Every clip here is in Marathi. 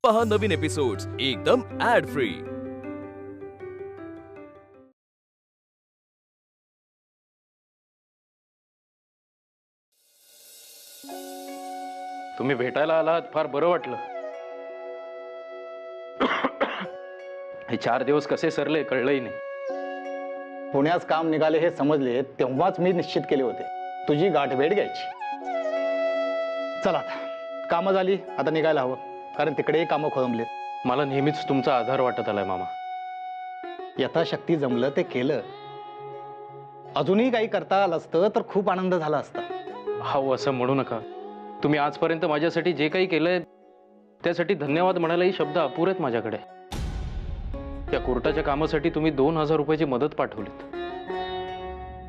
पहा नवीन एपिसोड्स एकदम ऍड फ्री। तुम्ही भेटायला आलात, फार बरं वाटलं। हे 4 दिवस कसे सरले कळलंही नाही। पुण्यात काम निघाले हे समजले तेव्हाच मी निश्चित केले होते तुझी गाठभेट घ्यायची। चला आता कामं झाली, आता निघायला हवं, कारण तिकडेही कामं खोळंबले। मला नेहमीच तुमचा आधार वाटत आलाय मामा। यथाशक्ती जमलं ते केलं, अजूनही काही करता आलं असतं तर खूप आनंद झाला असता। हो असं म्हणू नका, तुम्ही आजपर्यंत माझ्यासाठी जे काही केलंय त्यासाठी धन्यवाद म्हणायलाही शब्द अपुरे आहेत माझ्याकडे। त्या कोर्टाच्या कामासाठी तुम्ही 2000 रुपयाची मदत पाठवलीत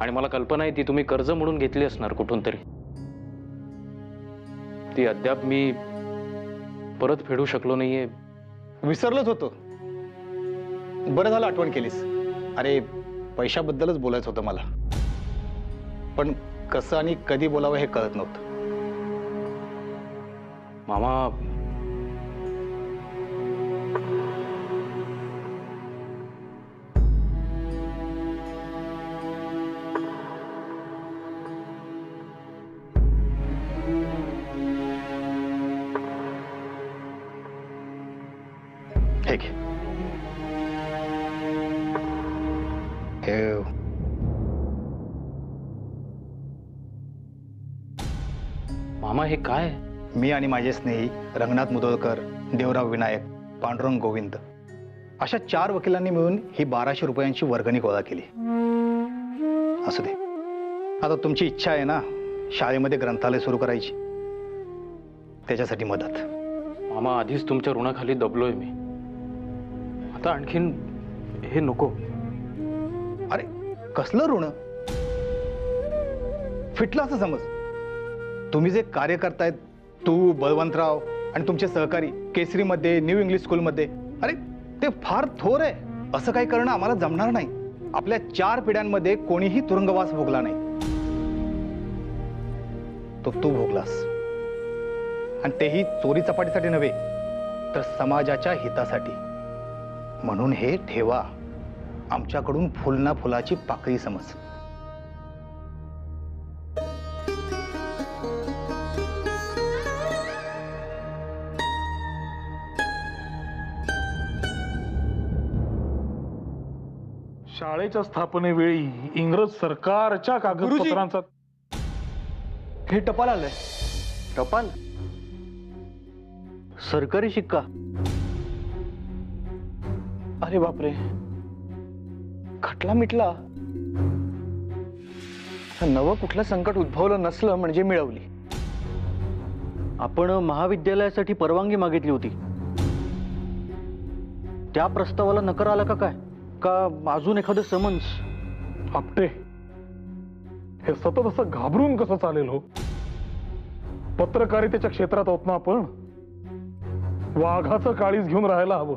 आणि मला कल्पना आहे ती तुम्ही कर्ज म्हणून घेतली असणार कुठून तरी। ती अद्याप मी परत फेडू शकलो नाहीये। विसरलोच होतो, बरं झालं आठवण केलीस। अरे पैशाबद्दलच बोलायचं होतं मला, पण कसं आणि कधी बोलावं हे कळत नव्हतं। मामा ठीक आहे, ठेव। मामा हे काय? मी आणि माझे स्नेही रंगनाथ मुदोळकर, देवराव विनायक, पांडुरंग गोविंद अशा 4 वकिलांनी मिळून ही 1200 रुपयांची वर्गणी गोळा केली। असू दे, आता तुमची इच्छा आहे ना शाळेमध्ये ग्रंथालय सुरू करायची, त्याच्यासाठी मदत। मामा आधीच तुमच्या ऋणाखाली दबलोय मी, आता आणखीन हे नको। अरे कसलं ऋण? फिटलं असं समज। तुम्ही जे कार्य करतायत, तू, बळवंतराव आणि तुमचे सहकारी केसरीमध्ये, न्यू इंग्लिश स्कूलमध्ये, अरे ते फार थोर आहे। असं काही करणं आम्हाला जमणार नाही। आपल्या 4 पिढ्यांमध्ये कोणीही तुरुंगवास भोगला नाही, तो तू भोगलास, आणि तेही चोरी चपाटीसाठी नव्हे तर समाजाच्या हितासाठी। म्हणून हे ठेवा, आमच्याकडून फुल ना फुलाची पाकळी समज। शाळेच्या स्थापनेवेळी इंग्रज सरकारच्या कागदपत्रांचा हे टपाल आलंय। टपाल? सरकारी शिक्का? अरे बापरे, खटला मिटला। नवं कुठलं संकट उद्भवलं नसलं म्हणजे मिळवली। आपण महाविद्यालयासाठी परवानगी मागितली होती, त्या प्रस्तावाला नकार आला का काय? का अजून एखादं समन्स? आपटे, हे सतत असं घाबरून कसं चालेल हो? पत्रकारितेच्या क्षेत्रात आहोत ना आपण, वाघाचं काळीज घेऊन राहायला हवं।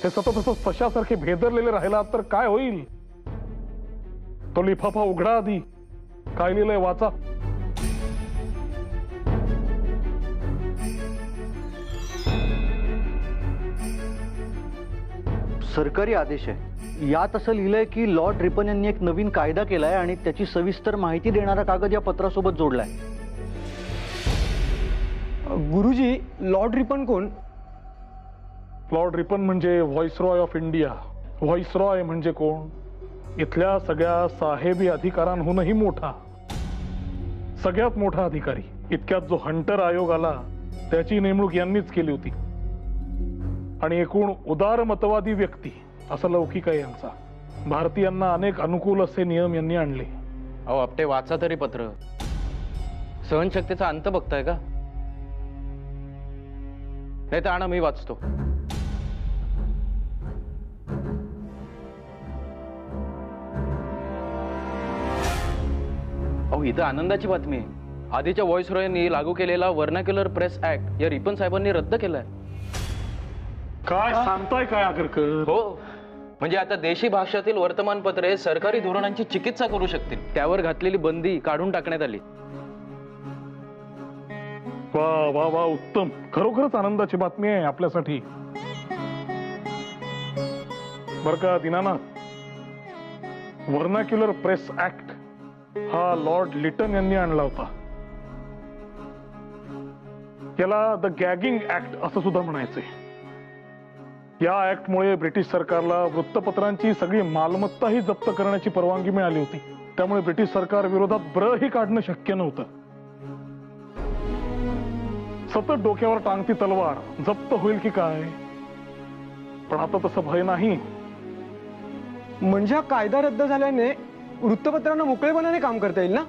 हे सतत असं सशासारखे भेदरलेले राहिला तर काय होईल? तो लिफाफा उघडा आधी, काय लिहिलंय वाचा। सरकारी आदेश आहे, यात असं लिहिलंय की लॉर्ड रिपन यांनी एक नवीन कायदा केलाय आणि त्याची सविस्तर माहिती देणारा कागद या पत्रासोबत जोडलाय। गुरुजी, लॉर्ड रिपन कोण? लॉर्ड रिपन म्हणजे व्हॉइसरॉय ऑफ इंडिया। व्हॉइसरॉय म्हणजे कोण? इथल्या सगळ्या साहेबी अधिकारांहूनही मोठा, सगळ्यात मोठा अधिकारी। इतक्यात जो हंटर आयोग आला त्याची नेमणूक यांनीच केली होती, आणि एकूण उदारमतवादी व्यक्ती असं लौकिक आहे यांचा। भारतीयांना अनेक अनुकूल असे नियम यांनी आणले। अहो आपटे, वाचा तरी पत्र। सहनशक्तीचा अंत बघताय का? नाही तर आणा, मी वाचतो। अहो इथं आनंदाची बातमी आहे, आधीच्या व्हॉइसरॉयनी लागू केलेला व्हर्नाक्युलर प्रेस ऍक्ट या रिपन साहेबांनी रद्द केलाय। काय सांगताय काय आगरकर? हो, म्हणजे आता देशी भाषातील वर्तमानपत्रे सरकारी धोरणांची चिकित्सा करू शकतील। त्यावर घातलेली बंदी काढून टाकण्यात आली। वा वा वा, उत्तम. खरोखरच आनंदाची बातमी आहे आपल्यासाठी. बर का दीनानाथ, व्हर्नाक्युलर प्रेस ऍक्ट हा लॉर्ड लिटन यांनी आणला होता. याला द गॅगिंग ऍक्ट असं सुद्धा म्हणायचंय. या ऍक्टमुळे ब्रिटिश सरकारला वृत्तपत्रांची सगळी मालमत्ताही जप्त करण्याची परवानगी मिळाली होती. त्यामुळे ब्रिटिश सरकार विरोधात ब्रही काढणं शक्य नव्हतं. सतत डोक्यावर टांगती तलवार, जप्त होईल की काय. पण आता तसं भय नाही. म्हणजे हा कायदा रद्द झाल्याने वृत्तपत्रांना मोकळेपणाने काम करता येईल ना?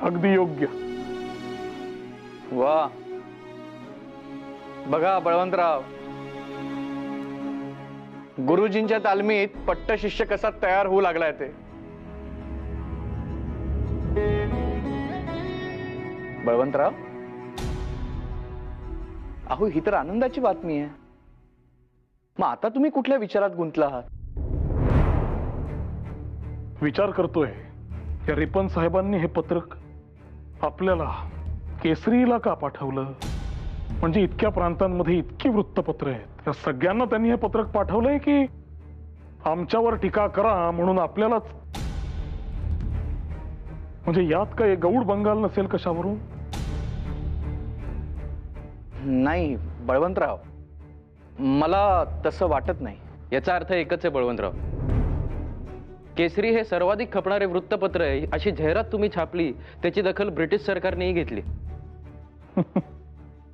अगदी योग्य. वा, बघा बळवंतराव, गुरुजींच्या तालमीत पट्ट शिष्य कसा तयार होऊ लागलाय ते. बळवंतराव, अहो ही तर आनंदाची बातमी आहे. मग आता तुम्ही कुठल्या विचारात गुंतला आहात? विचार करतोय या रिपन साहेबांनी हे पत्रक आपल्याला केसरीला का पाठवलं. म्हणजे इतक्या प्रांतांमध्ये इतकी वृत्तपत्र आहेत, त्या सगळ्यांना त्यांनी हे पत्रक पाठवलंय की आमच्यावर टीका करा म्हणून आपल्यालाच. म्हणजे यात काय गौड बंगाल नसेल कशावरून? नाही बळवंतराव, मला तसं वाटत नाही. याचा अर्थ एकच आहे बळवंतराव. केसरी हे सर्वाधिक खपणारे वृत्तपत्र आहे अशी जाहिरात तुम्ही छापली, त्याची दखल ब्रिटिश सरकारनेही घेतली.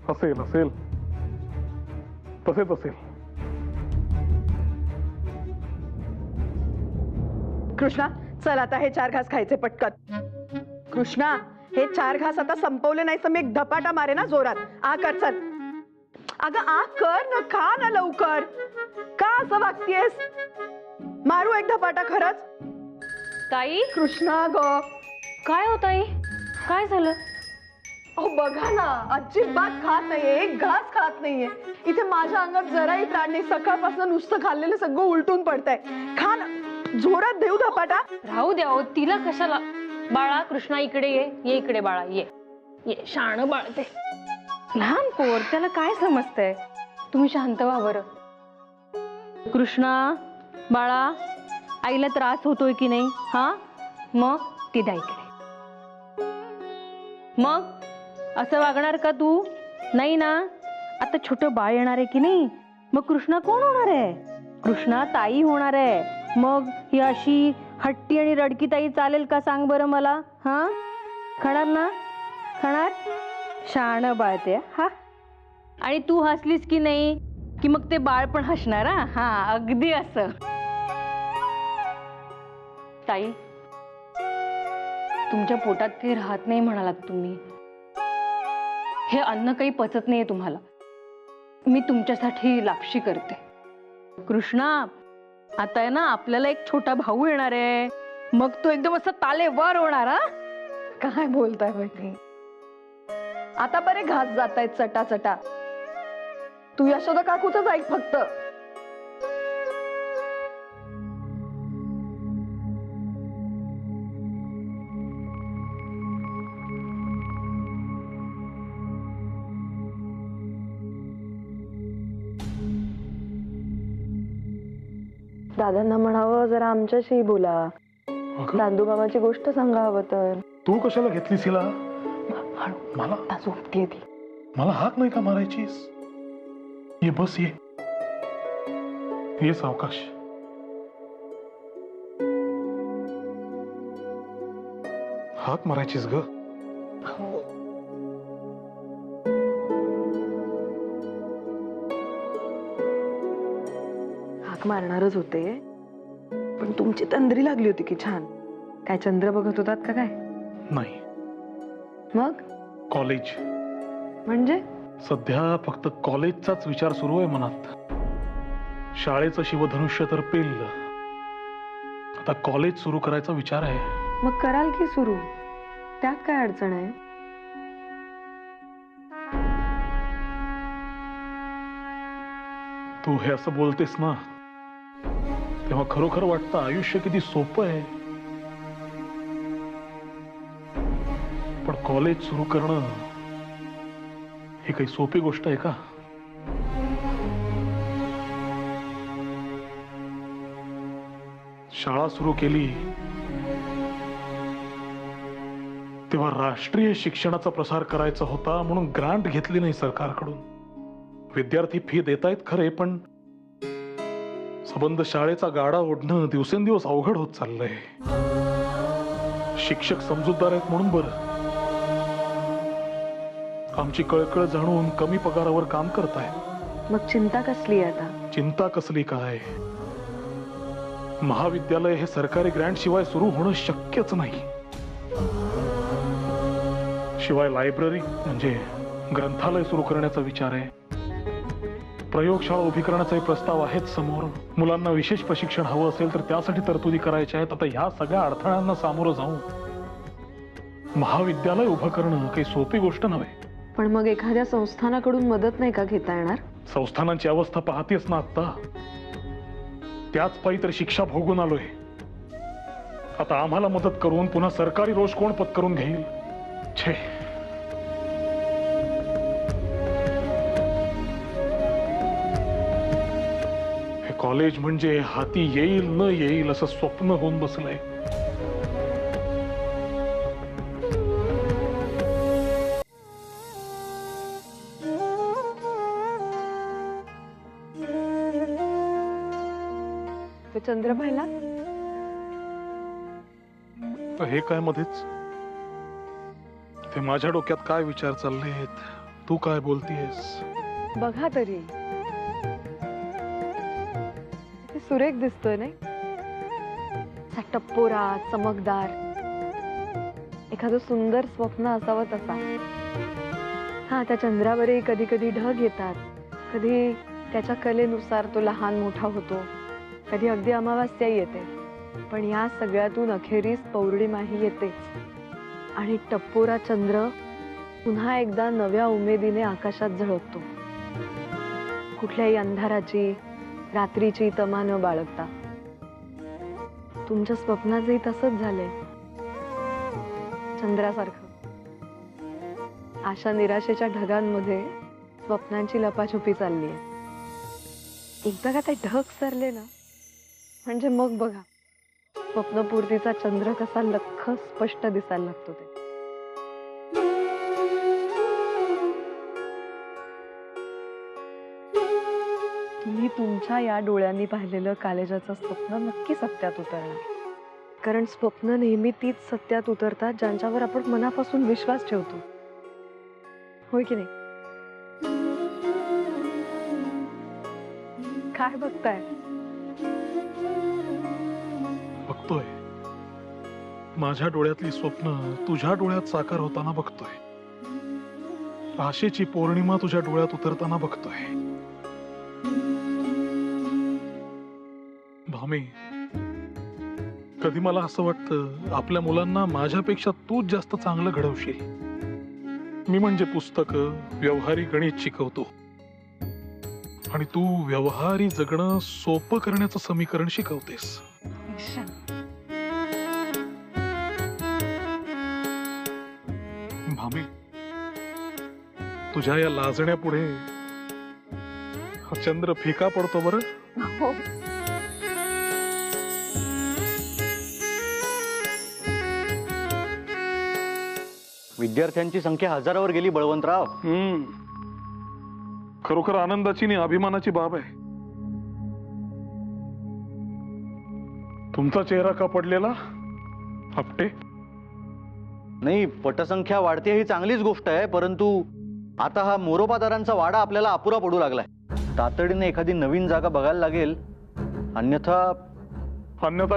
असेल असेल, तसेच असेल. कृष्णा, चल आता हे 4 घास खायचे पटकन. कृष्णा, हे 4 घास आता संपवले नाही तर मी एक धपाटा मारे ना जोरात. आ कर, चल. अगं आ कर ना, खा ना लवकर. का असं वागतेस? मारू एक धपाटा खरंच? ताई, कृष्णा ग, काय हो ताई, काय झालं? अहो बघा ना, अजिबात खात नाहीये, एक घास खात नाहीये. इथे माझ्या अंगात जराही प्राण नाही. सकाळपासून नुसतं खाल्लेलं सगळं उलटून पडतंय. खा ना, जोरात देऊ धपाटा. राहू द्या हो, तिला कशाला. बाळा, कृष्णा इकडे ये. ये इकडे बाळा, ये ये. शाण बाळ ते, लहान पोर, त्याला काय समजतंय. तुम्ही शांत व्हा बरं. कृष्णा बाळा, आईला त्रास होतोय की नाही? हा, मग ती द्या इकडे. मग असं वागणार का तू? नाही ना. आता छोटं बाळ येणार आहे की नाही, मग कृष्णा कोण होणार आहे? कृष्णा ताई होणार आहे. मग ही अशी हट्टी आणि रडकी ताई चालेल का सांग बरं मला? हा, खाणार ना? खाणार? शाण बाळ ते. हा, आणि तू हसलीस की नाही की मग ते बाळ पण हसणार. हा, अगदी असं. ताई, तुमच्या पोटात काही राहत नाही म्हणालात तुम्ही. हे अन्न काही पचत नाहीये तुम्हाला. मी तुमच्यासाठी लापशी करते. कृष्णा, आता आहे ना आपल्याला एक छोटा भाऊ येणार आहे. मग तो एकदम असं तालेवर होणार. हा, काय बोलताय बहिणी? आता बरे घास जात आहेत चटा चटा. तू यशोदा काकूचंच ऐक फक्त. दादांना म्हणावं जरा आमच्याशी बोला. चांदूबाबाची गोष्ट सांगा हवं तर. तू कशाला घेतलीस हिला? मला झोपतीये ती. मला हाक नाही का मारायचीस? ये बस, ये ये सावकाश. हाक मारायचीस ग. हाक मारणारच होते, पण तुमची तंद्री लागली होती की छान. काय चंद्र बघत होतात का काय? नाही, मग कॉलेज. म्हणजे सध्या फक्त कॉलेजचाच विचार सुरू आहे मनात. शाळेचं शिवधनुष्य तर पेललं, आता कॉलेज सुरू करायचा विचार आहे. मग कराल की सुरू, त्यात काय अडचण आहे? तू हे असं बोलतेस ना, तेव्हा खरोखर वाटतं आयुष्य किती सोपं आहे. पण कॉलेज सुरू करणं ही काही सोपी गोष्ट आहे का? शाळा सुरू केली तेव्हा राष्ट्रीय शिक्षणाचा प्रसार करायचा होता म्हणून ग्रांट घेतली नाही सरकारकडून. विद्यार्थी फी देतायत खरे, पण संबंध शाळेचा गाडा ओढणं दिवसेंदिवस अवघड होत चाललंय. शिक्षक समजूतदार आहेत म्हणून बरं, आमची कळकळ जाणून कमी पगारावर काम करतायत. मग चिंता कसली आता? चिंता कसली काय? महाविद्यालय हे सरकारी ग्रँट शिवाय सुरू होणं शक्यच नाही. शिवाय लायब्ररी म्हणजे ग्रंथालय सुरू करण्याचा विचार आहे. प्रयोगशाळा उभी करण्याचाही प्रस्ताव आहेच समोर. मुलांना विशेष प्रशिक्षण हवं असेल तर त्यासाठी तरतुदी करायच्या आहेत. आता ह्या सगळ्या अडथळ्यांना सामोरं जाऊन महाविद्यालय उभं करणं काही सोपी गोष्ट नव्हे. पण मग एखाद्या संस्थानाकडून मदत नाही का घेता येणार? संस्थानांची अवस्था पाहतेस ना आता. त्याच पायी तर शिक्षा भोगून आलोय. आता आम्हाला मदत करून पुन्हा सरकारी रोष कोण पत्करून घेईल? छे. हे कॉलेज म्हणजे हाती येईल न येईल असं स्वप्न होऊन बसलंय. चंद्र पाहिला? हे काय मध्येच? ते माझ्या डोक्यात काय विचार चाललेत? तू काय बोलतीयस? बघा तरी, ते सुरेख दिसतोय नाही? टप्पोरा, चमकदार, एखादं सुंदर स्वप्न असावं तसा. हा, त्या चंद्रावरही कधी कधी ढग येतात, कधी त्याच्या कलेनुसार तो लहान मोठा होतो, कधी अगदी अमावास्या येते. पण या सगळ्यातून अखेरीस पौर्णिमाही येतेच आणि टप्पोरा चंद्र पुन्हा एकदा नव्या उमेदीने आकाशात झळकतो, कुठल्याही अंधाराची रात्रीची तमा न बाळगता. तुमच्या स्वप्नाचंही तसंच झालंय, चंद्रासारखं. आशा निराशेच्या ढगांमध्ये स्वप्नांची लपाछुपी चालली आहे. एकदा का ते ढग सरले ना, म्हणजे मग बघा स्वप्नपूर्तीचा चंद्र कसा लख्ख स्पष्ट दिसायला लागतो. ते तुम्ही तुमच्या या डोळ्यांनी पाहिलेलं कॉलेजाचं स्वप्न नक्की सत्यात उतरणार. कारण स्वप्न नेहमी तीच सत्यात उतरतात ज्यांच्यावर आपण मनापासून विश्वास ठेवतो, होय की नाही? काय बघताय? बघतोय माझ्या डोळ्यातली स्वप्न तुझ्या डोळ्यात साकार होताना बघतोय. आशेची पौर्णिमा तुझ्या डोळ्यात उतरताना बघतोय. भामी, कधी मला असं वाटतं आपल्या मुलांना माझ्यापेक्षा तूच जास्त चांगलं घडवशील. मी म्हणजे पुस्तकं, व्यवहारी गणित शिकवतो आणि तू व्यवहारी जगणं सोपं करण्याचं समीकरण शिकवतेस. भामी, तुझ्या या लाजण्यापुढे हा चंद्र फिका पडतो बरं. विद्यार्थ्यांची संख्या हजारावर गेली बळवंतराव. खरोखर आनंदाची आणि अभिमानाची बाब आहे. तुमचा चेहरा का पडलेला आपटे? नाही, पटसंख्या वाढते ही चांगलीच गोष्ट आहे, परंतु आता हा मोरोबादारांचा वाडा आपल्याला अपुरा पडू लागलाय. तातडीने एखादी नवीन जागा बघायला लागेल, अन्यथा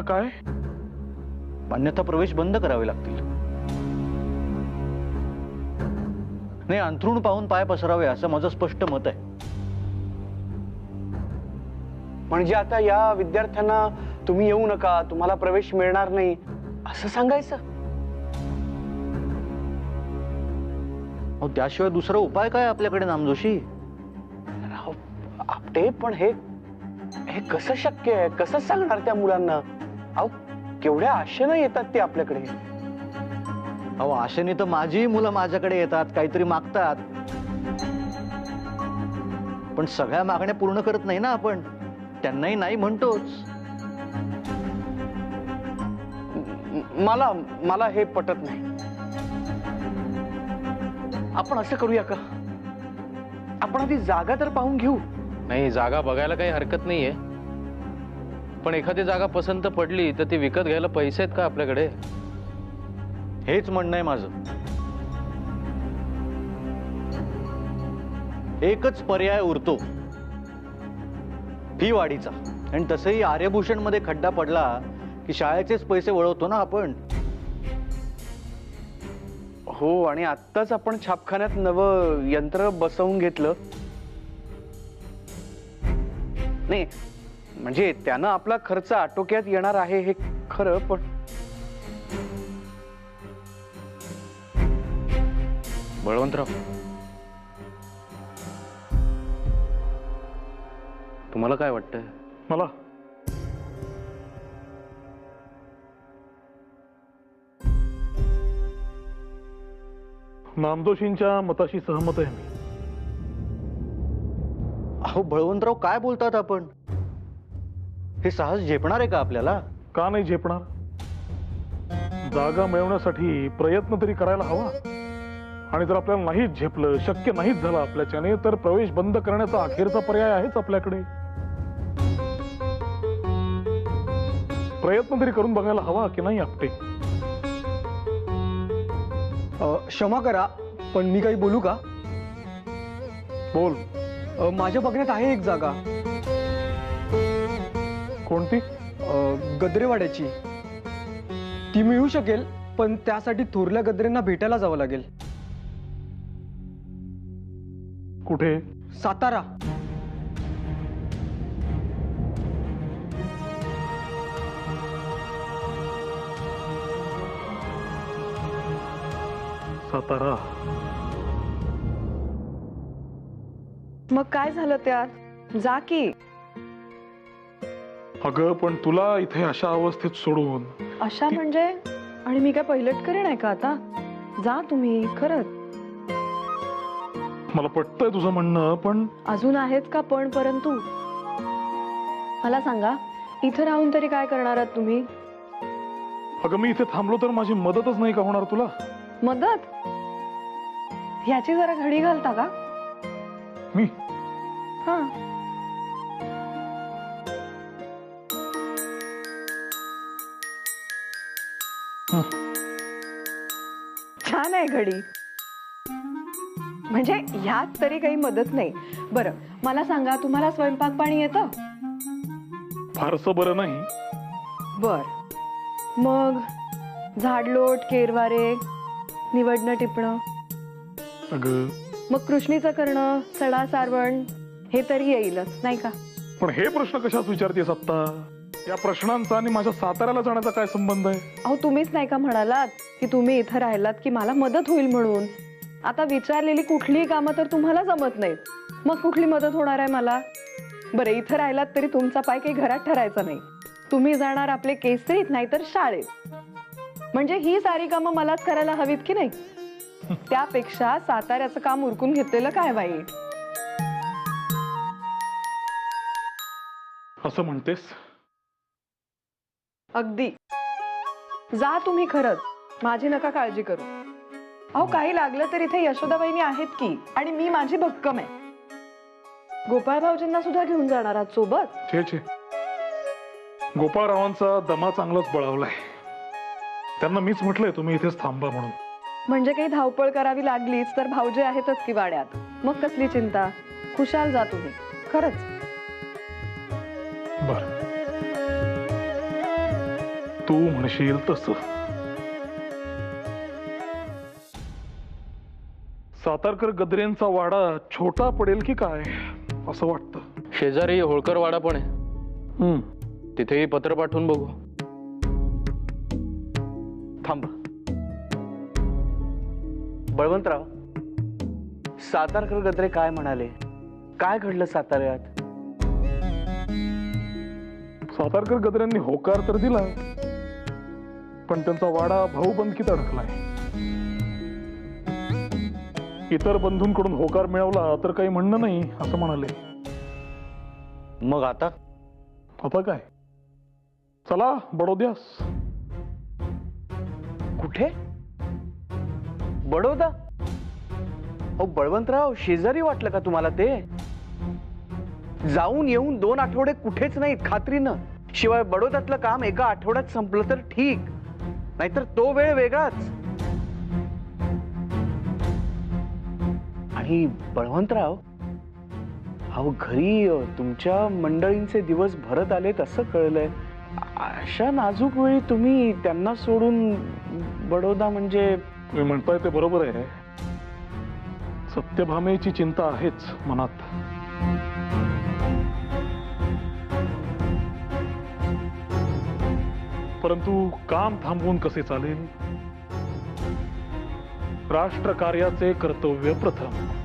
काय? अन्यथा प्रवेश बंद करावे लागतील. नाही, अंथरूण पाहून पाय पसरावे असं माझं स्पष्ट मत आहे. म्हणजे आता या विद्यार्थ्यांना तुम्ही येऊ नका, तुम्हाला प्रवेश मिळणार नाही असं सांगायचं? त्याशिवाय दुसरा उपाय काय आपल्याकडे नामजोशी? आपटे, पण हे कसं शक्य आहे? कसं सांगणार त्या मुलांना? अहो, केवढ्या आशेनं येतात ते आपल्याकडे. अहो, आशेने तर माझी मुलं माझ्याकडे येतात, काहीतरी मागतात. पण सगळ्या मागण्या पूर्ण करत नाही ना आपण. त्यांनाही नाही म्हणतोच. मला हे पटत नाही. आपण असं करूया का, आपण आधी जागा तर पाहून घेऊ. नाही, जागा बघायला काही हरकत नाहीये, पण एखादी जागा पसंत पडली तर ती विकत घ्यायला पैसे आहेत का आपल्याकडे? हेच म्हणणं आहे माझं. एकच पर्याय उरतो, फी वाढीचा. आणि तसंही आर्यभूषण मध्ये खड्डा पडला की शाळेचेच पैसे वळवतो ना आपण. हो, आणि आत्ताच आपण छापखान्यात नवं यंत्र बसवून घेतलं. नाही म्हणजे त्यानं आपला खर्च आटोक्यात येणार आहे हे खरं, पण बळवंतराव, तुम्हाला काय वाटतंय? मला नामदोषींच्या मताशी सहमत आहे मी. अहो बळवंतराव, काय बोलतात आपण? हे साहस झेपणार आहे का आपल्याला? का नाही झेपणार? जागा मिळवण्यासाठी प्रयत्न तरी करायला हवा. आणि जर आपल्याला नाहीच झेपलं, शक्य नाहीच झालं आपल्याच्याने, तर प्रवेश बंद करण्याचा अखेरचा पर्याय आहेच आपल्याकडे. प्रयत्न तरी करून बघायला हवा की नाही आपटे? क्षमा करा, पण मी काही बोलू का? बोल. माझ्या बघण्यात आहे एक जागा. कोणती? गद्रेवाड्याची. ती मिळू शकेल, पण त्यासाठी थोरल्या गद्रेंना भेटायला जावं लागेल. कुठे? सातारा. सातारा. मग काय झालं त्यात? जा की. अगं पण तुला इथे अशा अवस्थेत सोडून. अशा म्हणजे? आणि मी काय पहिलट करेन आहे का आता? जा तुम्ही, खरंच. मला पटतंय तुझं म्हणणं, पण अजून आहेत का पण परंतु? मला सांगा, इथं राहून तरी काय करणार आहात तुम्ही? अगं मी इथे थांबलो तर माझी मदतच नाही का होणार तुला? मदत? ह्याची जरा घडी घालता का? मी? हा. छान आहे घडी. म्हणजे ह्यात तरी काही मदत नाही. बरं मला सांगा, तुम्हाला स्वयंपाक पाणी येतं? फारसं बरं नाही. बर. मग झाडलोट, केरवारे, निवडणं टिपणं? अगं मग कृष्णीचं करणं, सडा सारवण हे तरी येईलच नाही का? पण हे प्रश्न कशात विचारतेस आत्ता? या प्रश्नांचा आणि माझ्या साताऱ्याला जाण्याचा काय संबंध आहे? अहो तुम्हीच नाही का म्हणालात की तुम्ही इथं राहिलात की मला मदत होईल म्हणून? आता विचारलेली कुठलीही कामं तर तुम्हाला जमत नाहीत, मग कुठली मदत होणार आहे मला? बरं, इथं राहिलात तरी तुमचा पाय काही घरात ठरायचा नाही. तुम्ही जाणार आपले केसरीत नाहीतर शाळेत. म्हणजे ही सारी कामं मलाच करायला हवीत की नाही? त्यापेक्षा साताऱ्याचं काम उरकून घेतलेलं काय वाईट? असं म्हणतेस? अगदी. जा तुम्ही, खरंच. माझी नका काळजी करू. अहो काही लागलं तर इथे यशोदाबाईंनी आहेत की, आणि मी माझी भक्कम आहे. गोपाळ भाऊजींना सुद्धा घेऊन जाणार आहात सोबत? छे छे, गोपाळरावांचा दमा चांगलाच बळावलाय. त्यांना मीच म्हटलंय तुम्ही इथेच थांबा म्हणून. म्हणजे काही धावपळ करावी लागलीच तर भाऊजी आहेतच की वाड्यात. मग कसली चिंता. खुशाल जा तुम्ही, खरंच. बर, तू म्हणशील तसं. सातारकर गद्रेंचा वाडा छोटा पडेल की काय असं वाटतं. शेजारी होळकर वाडा पण आहे, तिथेही पत्र पाठवून बघू. थांबा बळवंतराव, सातारकर गद्रे काय म्हणाले? काय घडलं साताऱ्यात? सातारकर गद्रेंनी होकार तर दिलाय, पण त्यांचा वाडा भाऊबंदकीत अडकलाय. इतर बंधूंकडून होकार मिळवला तर काही म्हणणं नाही असं म्हणाले. मग आता आता काय, चला बडोद्यास. कुठे? बडोदा? अहो बळवंतराव, शेजारी वाटलं का तुम्हाला ते? जाऊन येऊन 2 आठवडे कुठेच नाहीत खात्रीनं. शिवाय बडोद्यातलं काम एका आठवड्यात संपलं तर ठीक, नाहीतर तो वेळ वेगळाच. आणि बळवंतराव, अहो घरी तुमच्या मंडळींचे दिवस भरत आलेत असं कळलंय. अशा नाजूक वेळी तुम्ही त्यांना सोडून बडोदा म्हणजे? तुम्ही म्हणताय ते बरोबर आहे. सत्यभामेची चिंता आहेच मनात. परंतु काम थांबवून कसे चालेल? राष्ट्रकार्याचे कर्तव्य प्रथम.